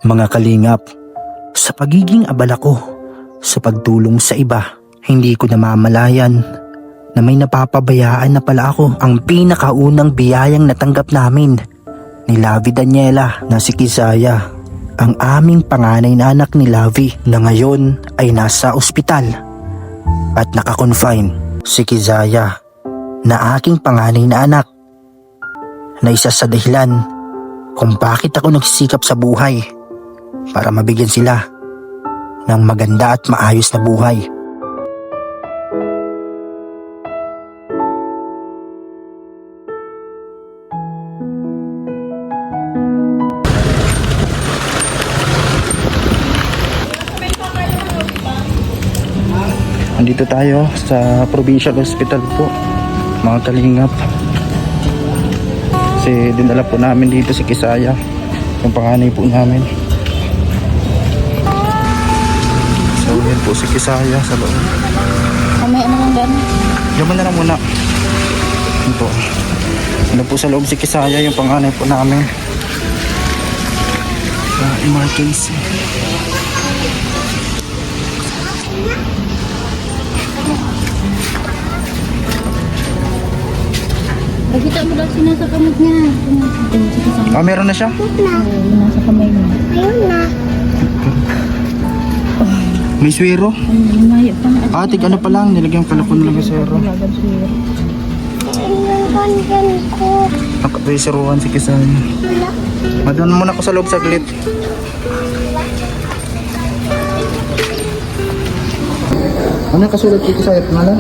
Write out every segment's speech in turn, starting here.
Mga kalingap, sa pagiging abala ko sa pagtulong sa iba, hindi ko namamalayan na may napapabayaan na pala ako. Ang pinakaunang biyayang natanggap namin ni Lavi Daniela na si Kisaya, ang aming panganay na anak ni Lavi na ngayon ay nasa ospital at nakakonfine. Si Kisaya na aking panganay na anak na isa sa dahilan kung bakit ako nagsisikap sa buhay para mabigyan sila ng maganda at maayos na buhay. Nandito tayo sa Provincial Hospital po, mga kalingap. Kasi dinala po namin dito si Kisaya, yung panganay po namin. So yan po si Kisaya sa loob. May ano lang dyan? Yaman na lang muna. Yan po. Ano po sa loob si Kisaya, yung panganay po namin. Sa emergency. Pagkita mo daw siya nasa kamot niya. Ah, meron na siya? Nasa kamay niya. Ayun na. May swero? Lumayo pa nga. Atik ano pa lang, nilagyan pala ko ng swero. Lagam suyo. Ayun kanyan ko. Nakapisiruan si Kisaya. Madun muna ako sa loob saglit. Ano kasulat kay Kisaya? Pangalan?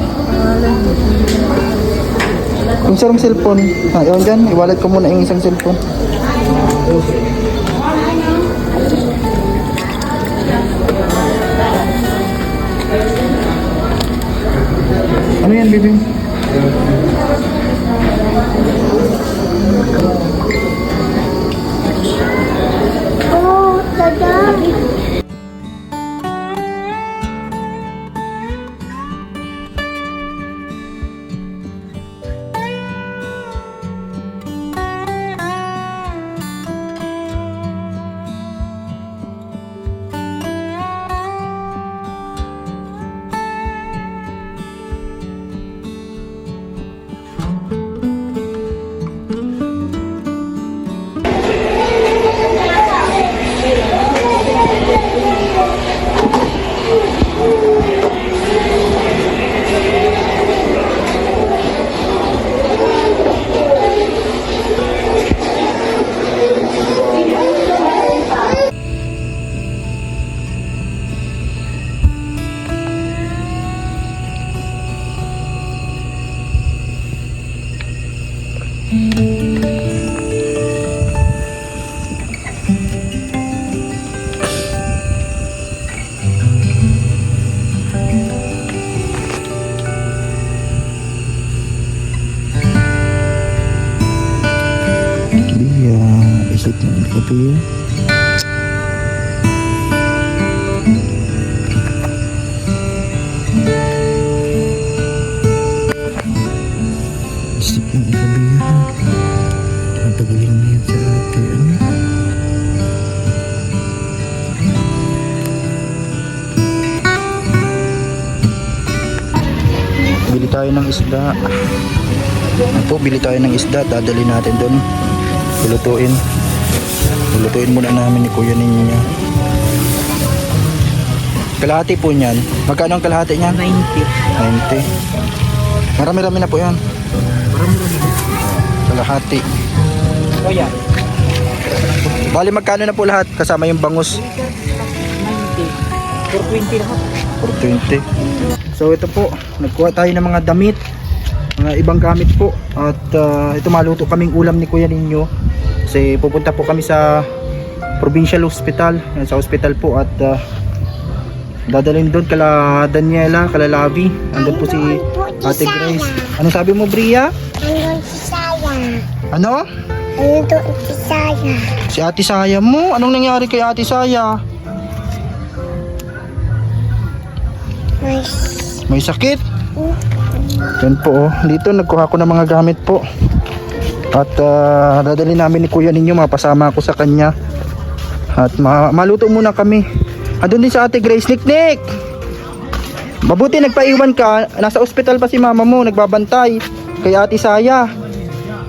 Yung sarong cellphone. Yun dyan, iwalat ko muna yung isang cellphone. Ano yan, baby? Oh, tada. Isip ng kopi ya. Isip ng kopi ya. Matagalin niya sa atin. Bili tayo ng isda. Opo, bili tayo ng isda. Dadali natin doon. Lulutuin muna namin ni Kuya ninyo. Kalahati po niyan. Magkano ang kalahati niyan? 90. Marami-rami na po yan. Kalahati. Kuya. Bali magkano na po lahat? Kasama yung bangus. 420 lahat. 420. So ito po, nagkuha tayo ng mga damit, mga ibang gamit po. At ito maluto kaming ulam ni Kuya ninyo. Kasi pupunta po kami sa Provincial Hospital. Yan, sa hospital po. At dadalhin doon kala Daniela, kala Lavi. Andun po si Ate Grace. Ano sabi mo, Bria? Ayun si Saya. Ano? Ayun si Saya. Si Ate Saya mo? Anong nangyari kay Ate Saya? May sakit? Yan po oh. Dito nagkuha ko ng mga gamit po. At dadali namin ni Kuya ninyo, mapasama ako sa kanya. At maluto muna kami. Andun din sa ate Grace. Nick! Mabuti nagpaiwan ka. Nasa ospital pa si mama mo. Nagbabantay. Kay ate Saya.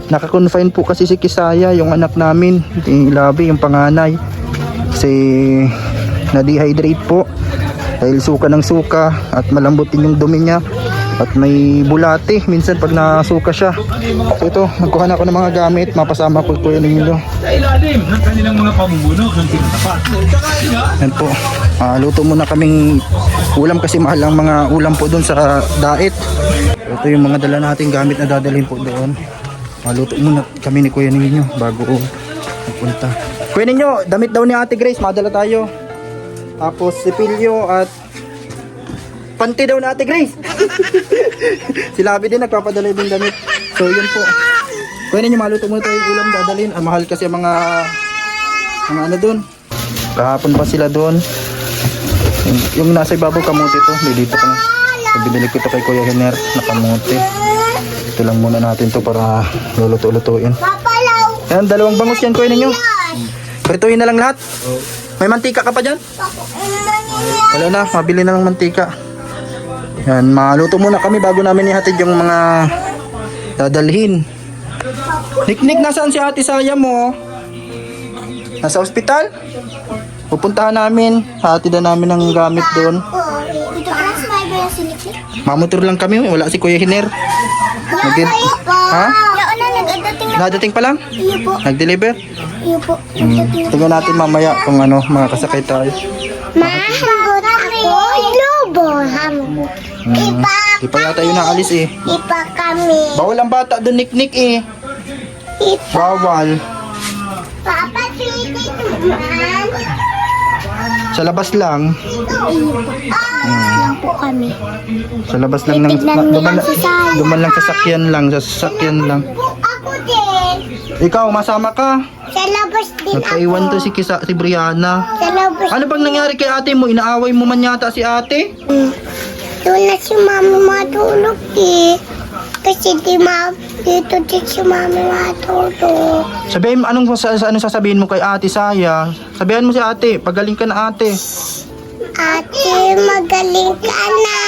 Naka-confine po kasi si Kisaya, yung anak namin. Yung Labi, yung panganay. Kasi na-dehydrate po. Dahil suka ng suka. At malambot din yung dumi niya. At may bulate minsan pag nasuka siya. So ito, nagkuha na ako ng mga gamit. Mapasama ko Kuya Nilo. Sa ilalim ng kanilang mga pamumuno ng tinatapat. Yan po. Luto muna kaming ulam kasi mahal ang mga ulam po doon sa daet. Ito yung mga dala nating gamit na dadalhin po doon. Luto muna kami ni Kuya Nilo bago magpunta. Kuya Nilo, damit daw ni Ate Grace, madala tayo. Tapos sipilyo at panty daw na Ate Grace. Si Labi din nagpapadala din damit. So yun po. Kuya Nilo, maluto muna tayo yung ulam dadalhin. Mahal kasi mga ano doon. Kahapon pa sila doon. Yung nasa ibabaw kamote to. Dito ko na. So, binili ko ito kay Kuya Hiner na kamote. Ito lang muna natin to para luluto-lutuin. Yan, dalawang bangus yan Kuya Nilo. Prituhin na lang lahat. May mantika ka pa dyan? Wala na, mabili na ng mantika. Yan, maluto muna kami bago namin ihatid yung mga dadalhin. Nick, nasaan si Ate Saya mo? Nasa ospital? Pupuntahan namin, hatid na namin ng gamit doon. Dito ka lang sa may bayan si Nikki. Mamotor lang kami, wala si Kuya Hiner. Kayo po. Ha? Yaon na, nag-dating na. Nadating pa lang? Iyo po. Nag-deliver? Iyo po. Nag-dating na. Tingnan natin mamaya kung ano, mga kasakay tayo. Mahambot ako. Lobo. Hambot. Ipa Di pa yata yun naalis eh. Ipa kami. Bawal ang bata doon, Nick eh. Ipa. Bawal. Papa, sweetie naman. Sa labas lang. Lang po kami. Sa labas lang ng Titignan mo lang si Saya. duman lang sa sakyan lang, sa sasakyan lang. Po ako din. Ikaw, masama ka. Sa labas din Nagpaiwan ako. to si Brianna. Sa labas. Ano bang nangyari kay ate mo? Inaaway mo man yata si ate? Doon na si mama matulog eh. Kasi dito din si mama matulog. Sabihin mo, anong sasabihin mo kay ate Saya? Sabihan mo si ate, pagaling ka na ate. Ate, magaling ka na.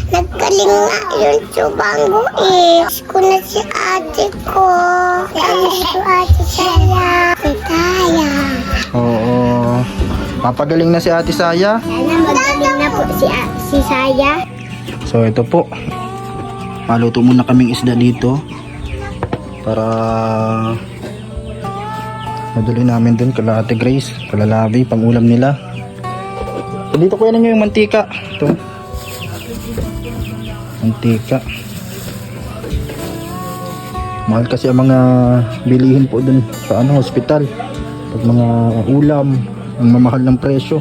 Naggaling nga yun subango eh. Miss ko na si ate ko. Miss ko ate Saya. Si Saya. Oo. Mapagaling na si ate Saya. Sana magaling na po si Saya. So ito po. Maluto muna kaming isda dito. Para madali namin dun kala Ate Grace, kala Labi, pang ulam nila. So dito kuya ninyo yung mantika. Ito. Mantika. Mahal kasi ang mga bilihin po dun sa hospital. Pag mga ulam, ang mamahal ng presyo.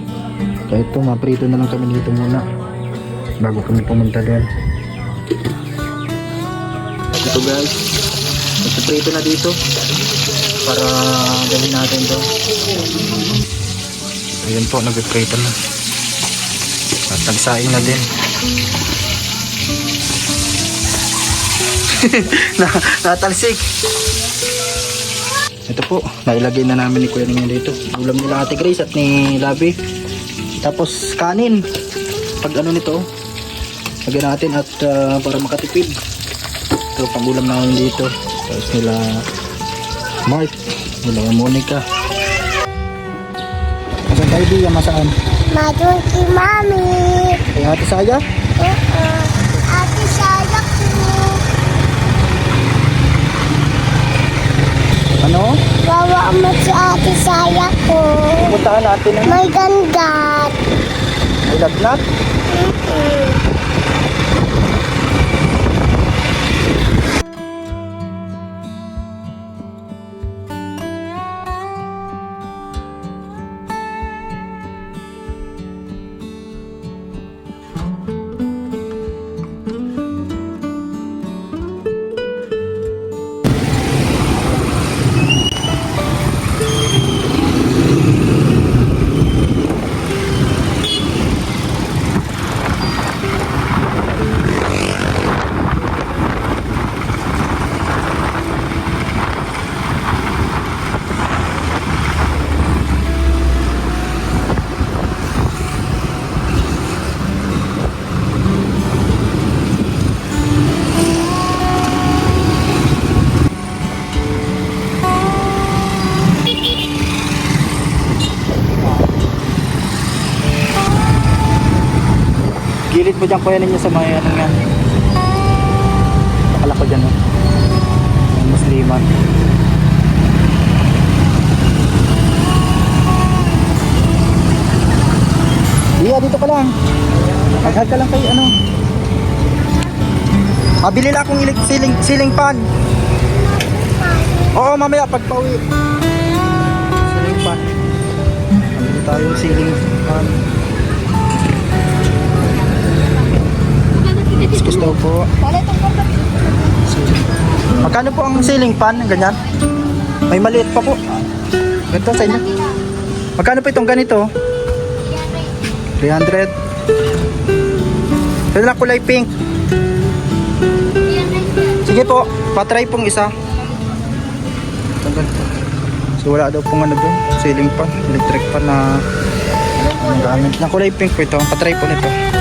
Kaya ito, maprito na lang kami dito muna bago kami pumunta doon. Ito guys, nagsiprito na dito para gawin natin to. Ayan po, nagsiprito na at nagsaing na din. Natalsik. Ito po, nailagay na namin ni Kuya Nino dito. Ulam nila Ate Grace at ni Labi. Tapos kanin. Pag ano nito, lagyan natin at para makatipid. Ito, pang-ulam namin dito. Tapos nila Mark, nila Monica. Nasaan tayo di? Masaan? Madun si Mami. Kay Ate Saya? Ate Saya ko. Ano? Wawa mo si Ate Saya ko. Puntahan natin ang May gandat. may lagnat. type mo dyan kuya ninyo sa mga anong yan. Akala ko dyan oh. Musliman. Iya, dito ka lang. Maghag ka lang kay ano. Mabili lang akong ceiling fan. Oo, mamaya pagpauwi. Ceiling fan. Mabili tayo ceiling fan. Gusto po. Magkano po ang ceiling fan? Ganyan? May maliit pa po. Ganito sa inyo. Magkano po itong ganito? 300. Ito lang kulay pink. Sige po, patry pong isa. So wala daw pong ano doon, ceiling fan, electric fan na ang gamit. Na kulay pink po ito, patry po nito.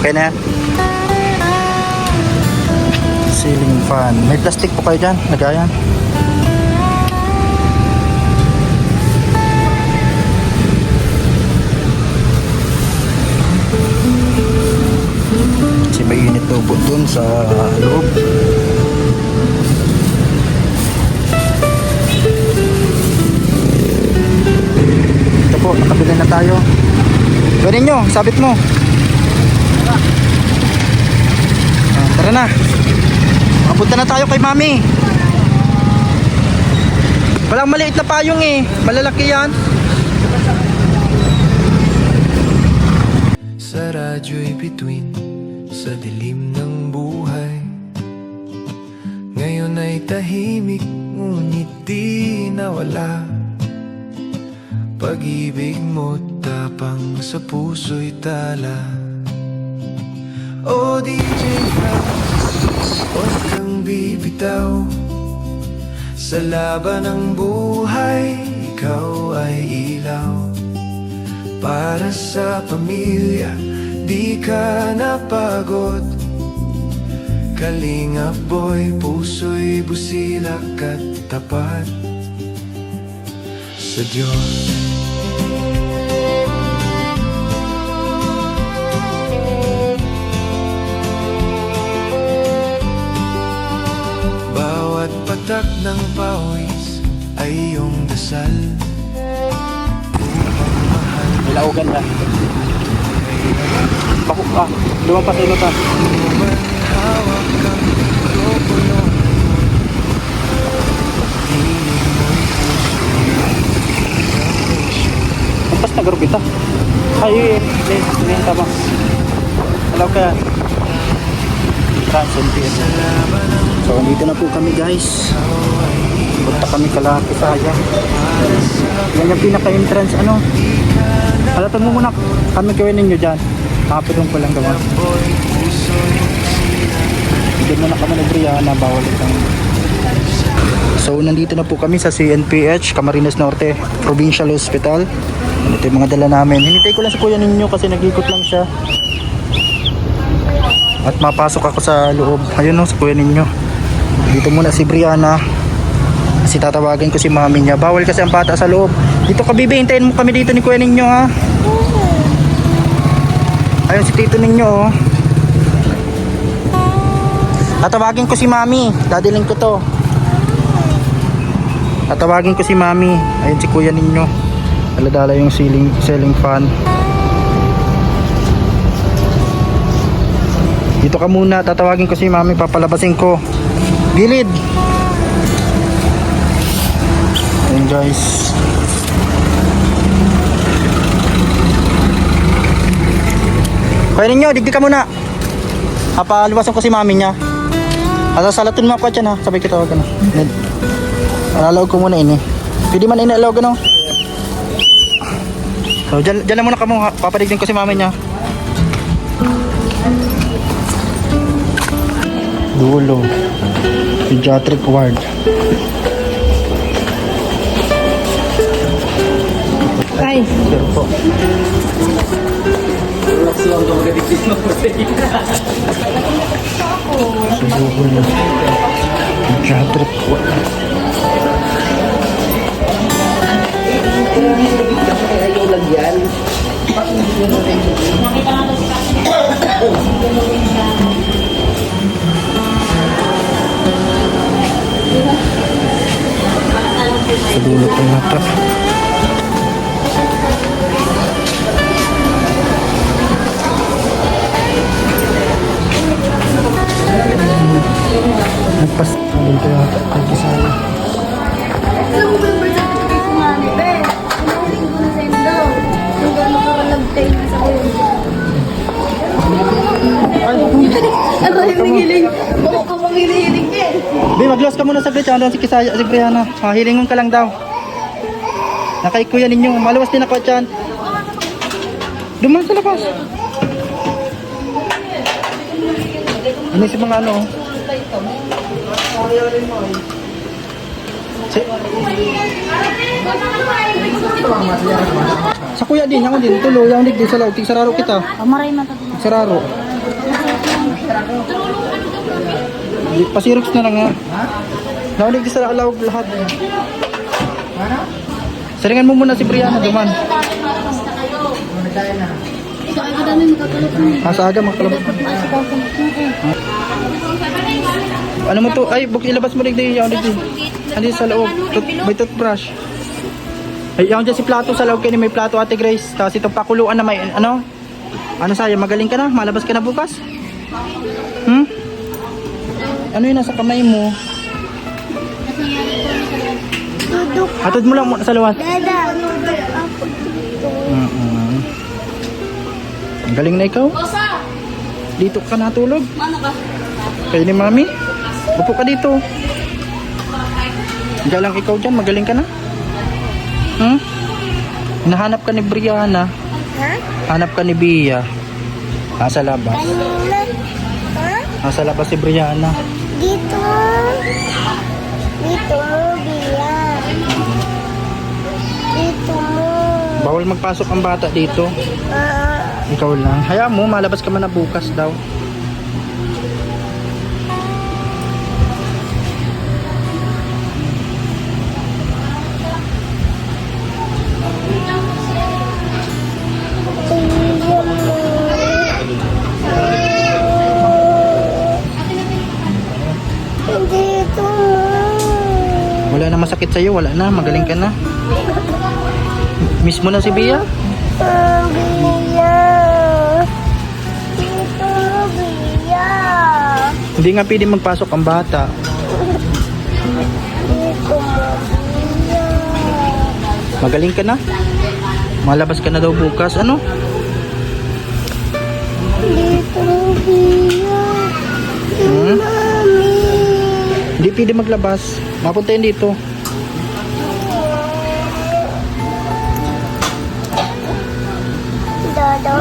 Okay na yan. Ceiling fan. May plastic po kayo dyan. Lagayan. Kasi may init daw po dun sa loob. Ito po, nakabili na tayo. Pwede nyo, sabit mo. Tara na. Mapunta na tayo kay Mami. Walang maliit na payong eh. Malalaki yan. Sa radyo'y bituin sa dilim ng buhay. Ngayon ay tahimik, ngunit di nawala. Pag-ibig mo tapang sa puso'y tala. O DJ Francis, huwag kang bibitaw. Sa laban ng buhay, ikaw ay ilaw. Para sa pamilya, di ka napagod. Kalingap boy, puso'y busilak at tapat sa Diyos. Bawat patak ng pawis ay iyong dasal. Upang mahal Ilaugan na. Bakit ka? Lumang pasino ta. mo man hawak kang mikropono. Hiling mo'y puso. Kumpas na garo kita. Ay, tama. Hello ka. Transcendent. So, dito na po kami guys. Punta kami kala Kisaya. Yan yung pinaka-entrance ano. Palatan mo muna. Kami gawin ninyo dyan. Kapitong ko lang gawa. Doon na kami nag-Brianna. Bawal itong. So, nandito na po kami sa CNPH, Camarines Norte Provincial Hospital. Ito yung mga dala namin. Hinintay ko lang sa kuya ninyo kasi nag-ikot lang siya. At mapasok ako sa loob. Ayun sa kuya ninyo. Dito muna si Brianna. Kasi tatawagin ko si mami niya. Bawal kasi ang bata sa loob. Dito ka bibi, hintayin mo kami dito ni kuya ninyo ha. Ayun si tito ninyo oh. Tatawagin ko si mami. Dadiling ko to. Tatawagin ko si mami. Ayun si kuya ninyo. Daladala yung ceiling fan. Dito ka muna, tatawagin ko si mami, papalabasin ko. Gilid. Ayun guys. Kaya ninyo, digdi ka muna. Papalubasan ko si mami niya. Asasalatin mo ako dyan ha, sabay kita wag ka na. Alalaog ko muna ini. Pwede man inalaog ano. So dyan na muna ka mo, papadigdin ko si mami niya. Dulo Pediatric ward. Tay. Sir po. Subukan na. Nag-trip po. Sa dulo po yata. Nagpas dito yata kay Kisaya. Alam mo ba yung birth certificate ko nga ni Ben? Pinahuling ko na sa endo. Yung gano'n ka nag-tay na sa kuya. Ano yung hiling? Baka ka pang hinihiling eh. Be, mag-loss ka muna saglit. Ano si Kisaya, si Brianna. Hilingon ka lang daw. Nakay kuya ninyo. Maluwas din ako dyan. Duman sa labas. Ano si mga ano? Sa kuya din, ako din. Tuloy, ako din sa loob. Tigsararo kita. Amaray mata. Tigsararo. Pasirox na lang nga. Naulig di sa loob lahat. Saringan mo muna si Brianna, duman. Sa aga magkalabot. Ano mo to? Ay, ilabas mo rin din yung andi sa loob. May toothbrush. Ay, yung dyan si plato sa loob. Kaya may plato, Ate Grace. Tapos itong pakuluan na may ano? Ano sa'yo? Magaling ka na? Malabas ka na bukas? Ano yun nasa kamay mo? Duduk. Hatod mo lang sa luwas. Dada, duduk ako dito. Ang galing na ikaw. Dito ka natulog. Kayo ni Mami. Upo ka dito. Galang ikaw dyan. Magaling ka na. Hinahanap ka ni Brianna. Ha? Hanap ka ni Bia. Nasa labas. Kanina? Ha? Nasa labas si Brianna. Dito. Dito mo, Bia. Dito mo. Bawal magpasok ang bata dito. Ikaw lang. Hayaan mo, malabas ka man na bukas daw. Dito mo. Wala na masakit sa'yo, wala na. Magaling ka na. Miss mo na si Bia? Bia. Dito mo, Bia. Hindi nga pwede magpasok ang bata. Dito mo, Bia. Magaling ka na? Malabas ka na daw bukas. Ano? Dito mo, Bia. Mami. Hindi pwede maglabas. Mapunta yun dito. Dada.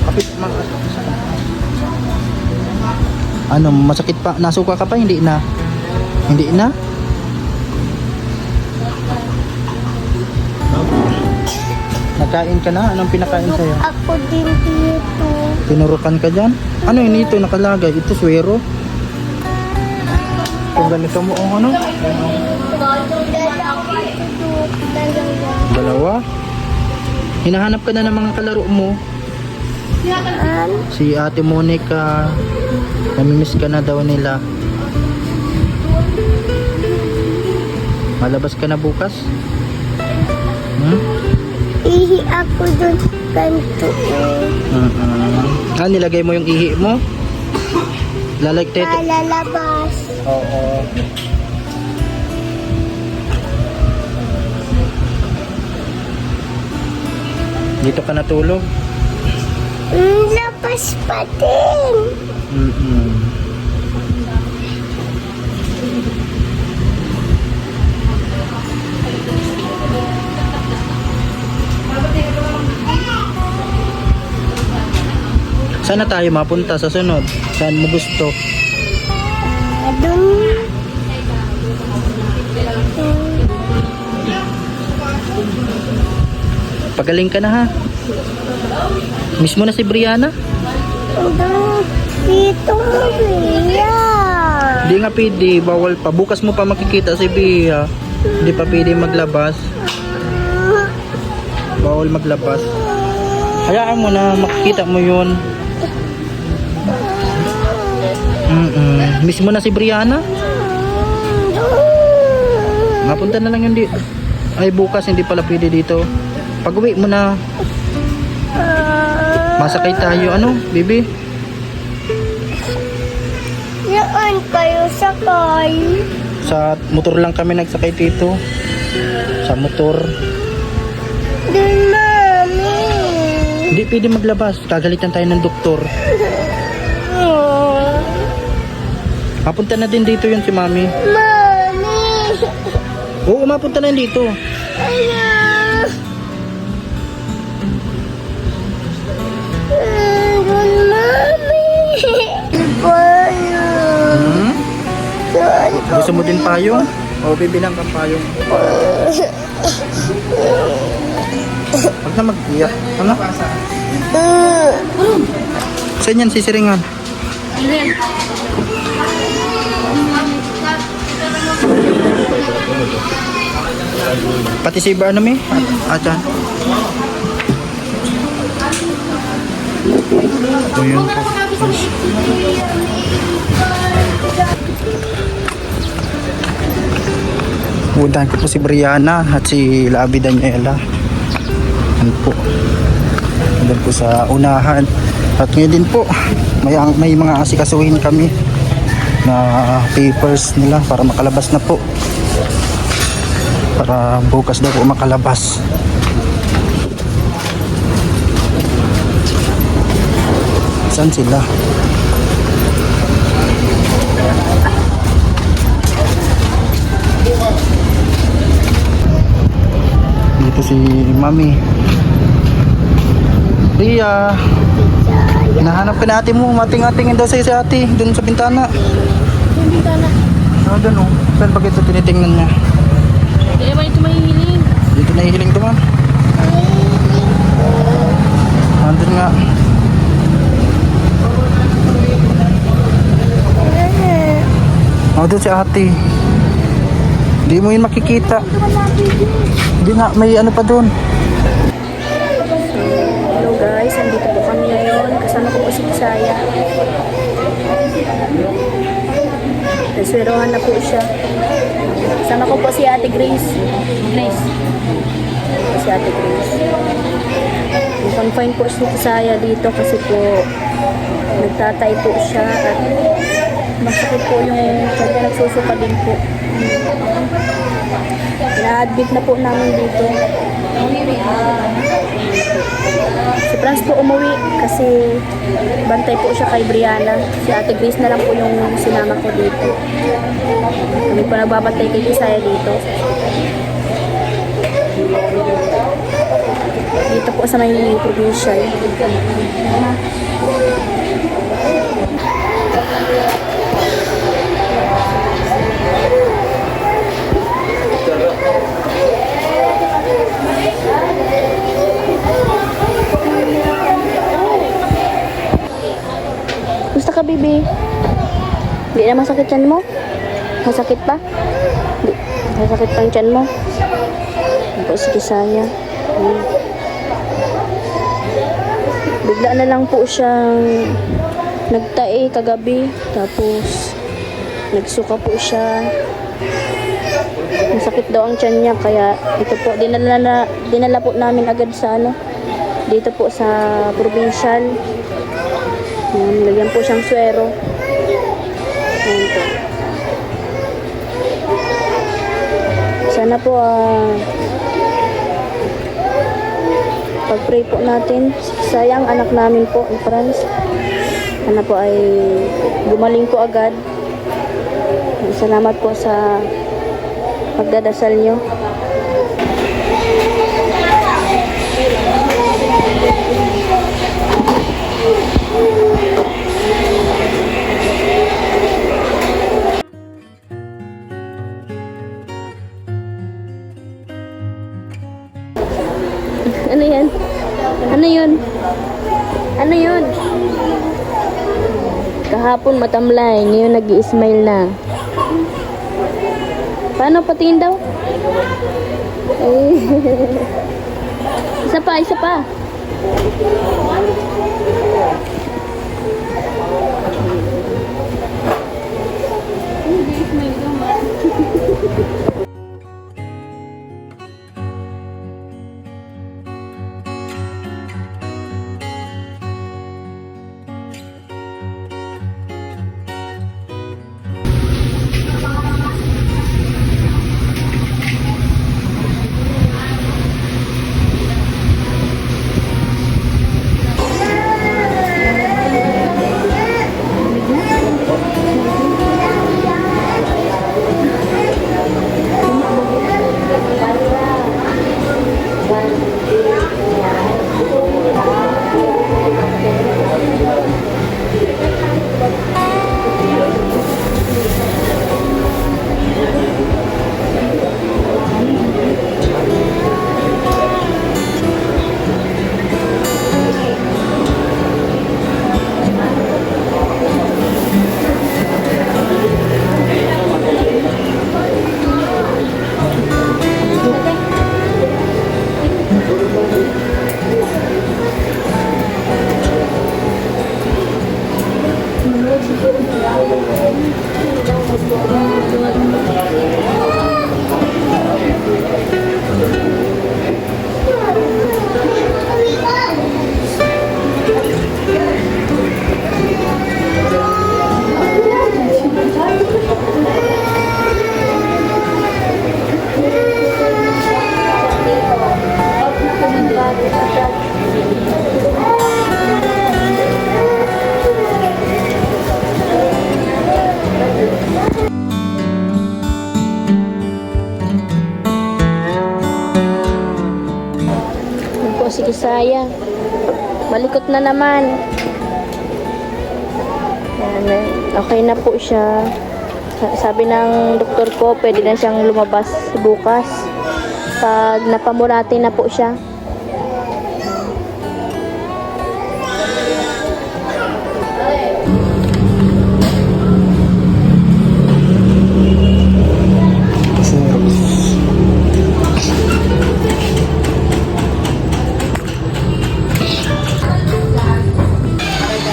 Kapit ano, masakit pa? Nasuka ka pa? Hindi na? Hindi na? Nakain ka na? Anong pinakain sa'yo? Ako din dito. Tinurukan ka dyan? Ano yun ito nakalagay? Ito swero? Kung ganito mo, oh, ano? Dada ako dito. Dalawa? Hinahanap ka na ng mga kalaro mo. Si Ate Monica, namimiss ka na daw nila. Malabas ka na bukas? Ihi ako dun. Ganito. Nilagay mo yung ihi mo? Lalagtet? Lalabas. Oo. Dito ka natulog? Labas pa din. Saan na tayo mapunta sa sunod? Saan mo gusto? Dun. Pagaling ka na ha. Miss mo na si Brianna? Dito mo, Bia. Hindi nga pwede, bawal pa. Bukas mo pa makikita si Bia. Hindi pa pwede maglabas. Bawal maglabas. Hayaan mo na, makikita mo yun. Miss mo na si Brianna? Mapunta na lang yun dito. Ay, bukas hindi pala pwede dito. Pag uwi mo na, masakay tayo. Ano, baby? Saan kayo sakay? Sa motor lang kami nagsakay dito. Sa motor. Dun, Mami. Hindi pwede maglabas. Kagalitan tayo ng doktor. Mapunta na din dito yun si Mami. Mami. Oo, mapunta na yun dito. Ayaw. Dun, Mami. Payong. Saan ka? Gusto mo din payong? O, bibilang ka payong. Huwag na mag-iyak. Ano? Saan yan sisiringan? Pati si Bar mi? Acha. O yun po. Udahan ko po si Brianna at si Labi Daniela. Ano po? Doon po sa unahan. At ngayon din po, may mga asikasuhin kami na papers nila para makalabas na po. Para bukas daw po makalabas. Saan sila? Dito si Mami. Ria, hinahanap ka natin mo. Mating-atingin daw sa'yo si ate. Doon sa bintana. Yung bintana. Ah, doon o. Saan ba ito tinitingnan niya? Hindi naman ito mahihiling. Dito nahihiling ito man. Nandun nga. Oh, doon si ate. Hindi mo yun makikita. Hindi nga, may ano pa doon. Hello guys, andito po kami ngayon. Kasama ko po si Tisaya. Naswerohan na po siya. Kasama ko po si Ate Grace. Si Ate Grace. Confine po si Tisaya dito kasi po nagtatay po siya at masakit po yung kanya, nagsusuka din po. Na-admit na po namin dito. Si Franz po umuwi kasi bantay po siya kay Brianna. Si Ate Grace na lang po yung sinama ko dito. Kami po nagbabantay kay Tisaya dito. Dito po sa may provincial. Gusto ka, baby? Hindi na masakit yan mo? Masakit pa? Hindi. Masakit pa yung tiyan mo? Ano po si Tisaya? Bigla na lang po siyang nagtae kagabi. Tapos nagsuka po siya. Masakit daw ang tiyan niya. Kaya ito po, dinala po namin agad sa dito po sa provincial. Lagyan po siyang swero. Ayan po. Sana po pag-pray po natin. Sayang anak namin po, ang Franz. Sana po ay gumaling po agad. Salamat po sa pagdadasal nyo. Kahapon matamlay, ngayon nag-i-smile na. Paano patingin daw? Isa pa, isa pa. Yan po si Kisaya. Malikot na naman. Yan, okay na po siya. Sabi ng doktor ko, pwede na siyang lumabas bukas. Pag napamurati na po siya.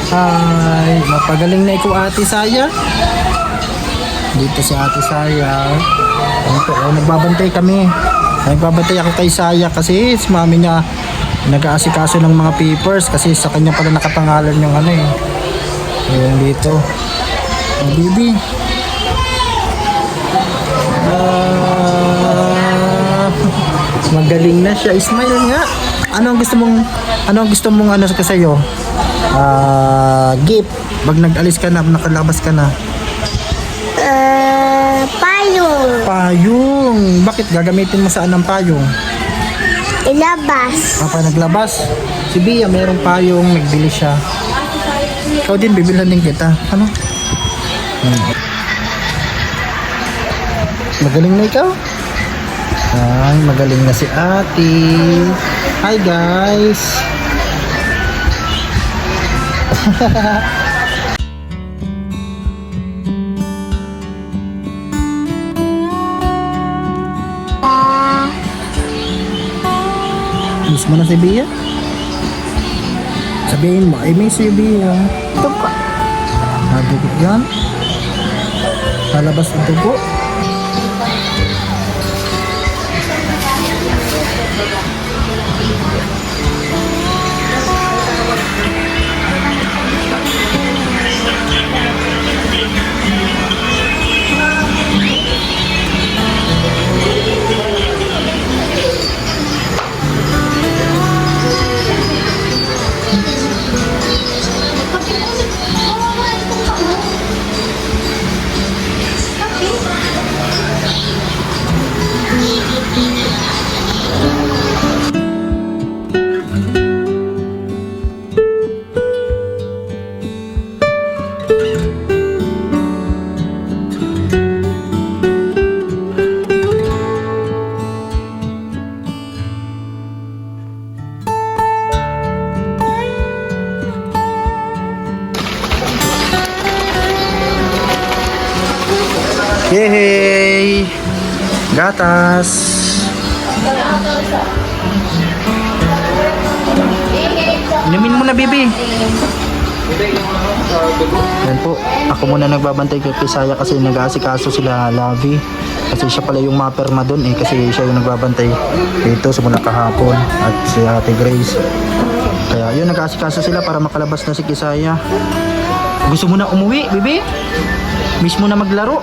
Hi, mapagaling na ikaw Ate Saya. Dito si Ate Saya. Ano po, nagbabantay kami. Nagbabantay ako kay Saya kasi si mami niya nag-aasikaso ng mga papers kasi sa kanya pala nakapangalan yung ano eh. Ayun dito. Oh, baby. Magaling na siya. Smile nga. Ano ang gusto mong ano sa sa'yo? Gift. Pag nag-alis ka na, nakalabas ka na. Payong. Payong. Bakit gagamitin mo saan ang payong? Ilabas. Pa naglabas? Si Bia merong payong, nagbili siya. Ikaw din, bibilhan din kita. Ano? Magaling na ikaw? Ay, magaling na si ate. Hi guys. Miss mo na si Bia? Sabihin mo, I miss you Bia. Tuko. Nadugo yan? Lalabas ang dugo? Yay! Gatas! Inumin mo na, baby. Yan po, ako muna nagbabantay kay Pisaya kasi nag-aasikaso sila Lavi. Kasi siya pala yung maperma doon eh, kasi siya yung nagbabantay dito simula kahapon at si Ate Grace. Kaya yun, nag-aasikaso sila para makalabas na si Pisaya. Gusto mo na umuwi, baby? Miss mo na maglaro?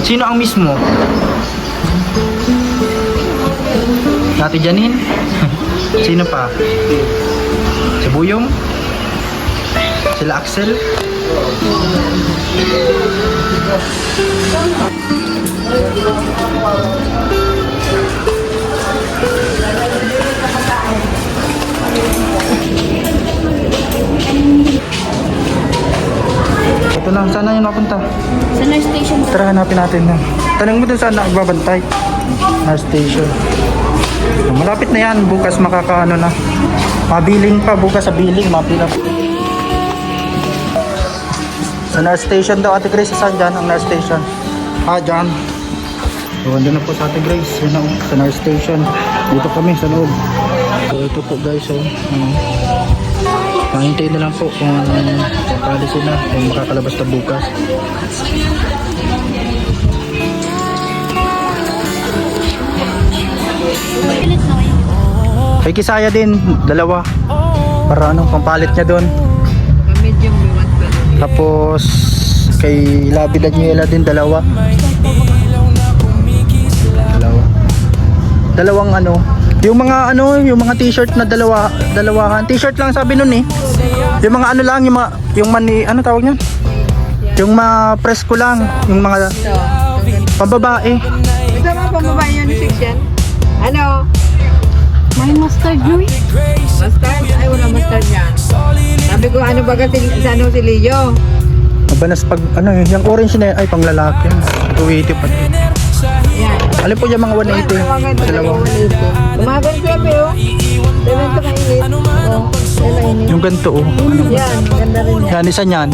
Sino ang miss mo? Ate Janine? Sino pa? Si Buyong? Sila Axel? Ito lang, sana yun napunta. Sa nurse station daw. Tara, hanapin natin na. Tanong mo dun saan nagbabantay. Nurse station. Malapit na yan, bukas makakaano na. Mabiling pa, bukas sa billing, mapila. Sa nurse station daw, Ate Grace, saan dyan ang nurse station? Ah, dyan. So, andun na po sa Ate Grace, yun na, sa nurse station. Dito kami sa loob. So, ito po guys, so, mahintay na lang po kung policy na, kung makakalabas na bukas. Kay Kisaya din, dalawa. Para anong pampalit niya doon. Tapos kay Labi Daniela din dalawa. Dalawang ano, yung mga t-shirt na dalawahan. T-shirt lang sabi nun eh. Yung mga ano lang, yung mani, ano tawag niyan? Yung ma-press ko lang, yung mga pambabae. Ito mga pambabae yun ni section. Ano? May mustard yun. Mustard? Ay, wala mustard yan. Sabi ko, ano ba kasi si Leo? Mabanas pag ano eh, yung orange na yun, ay pang lalaki. 280 pa. Yan. Alin po yung mga 180? Dalawa. Umagan siya, pero. Dahil ito mainit. Oh, mainit. Yung ganito oh. Yan, ganda rin yan. Yan, isa niyan.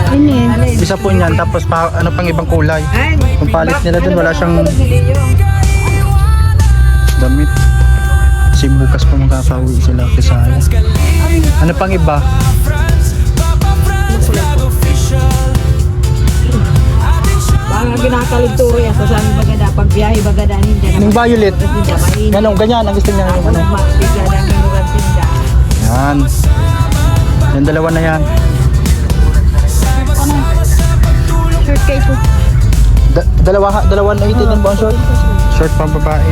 Ano yun? Isa po niyan, tapos ano pang ibang kulay. Ay, Yung palit nila dun, wala siyang tulad ni Leo? damit. Kasi bukas pa makakauwi sila Kisaya. Ano pang iba? Baka ginakaligturo yan. So, saan bagada? Pag biyahe bagada, hindi na. Yung violet. Hindi na mainit. Ganyan ang gusto niya. Yung ano. Bigla na ang lugar tinda. Yan. Yung dalawa na yan. Short kay ko. Dalawa na 80 din ba ang short? Short pang babae.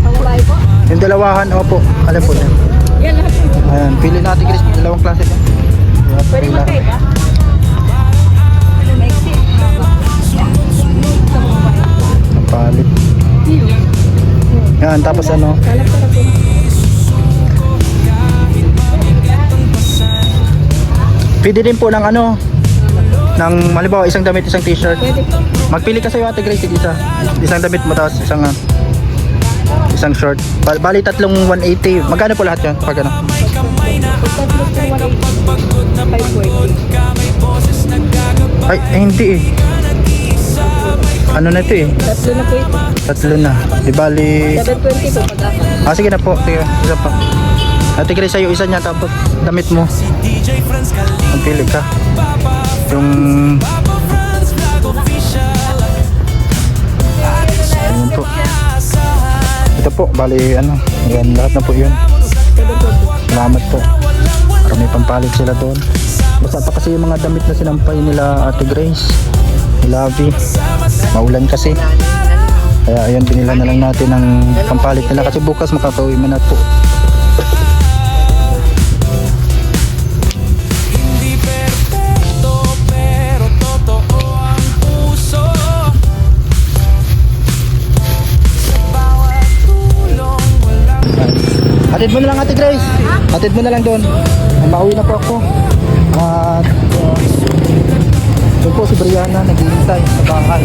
Pambabae po. Yung dalawahan, opo. Alam po yan. Yan lahat. Ayan, pili natin Chris. Dalawang klase yan. Pwede magkaiba. Maiksi. Ang palit. Yan, tapos ano? Pwede din po ng ano, ng halimbawa isang damit, isang t-shirt. Magpili ka sa'yo Ate Grace, isa. Isang damit mo, tapos isang short. Bali tatlong 180. Magkano po lahat yan? Pag ano? Ay, hindi eh. Ano na ito eh? Tatlo na po ito. Tatlo na. Di bali... 720 po pag-apat. Ah, sige na po. Sige, isa pa. Ate Grace, sa'yo isa niya, tapos damit mo. Ang pili ka. Yung... Ayan po. Ito po, bali ano. Ayan, lahat na po yun. Salamat po. Para may pampalit sila doon. Basta pa kasi yung mga damit na sinampay nila Ate Grace. Lavi. Maulan kasi. Kaya ayan, binila na lang natin ng pampalit nila kasi bukas makakauwi man na po. Hatid mo na lang Ate Grace. Hatid mo na lang doon. Mauwi na po ako. At doon po si Brianna naghihintay sa bahay.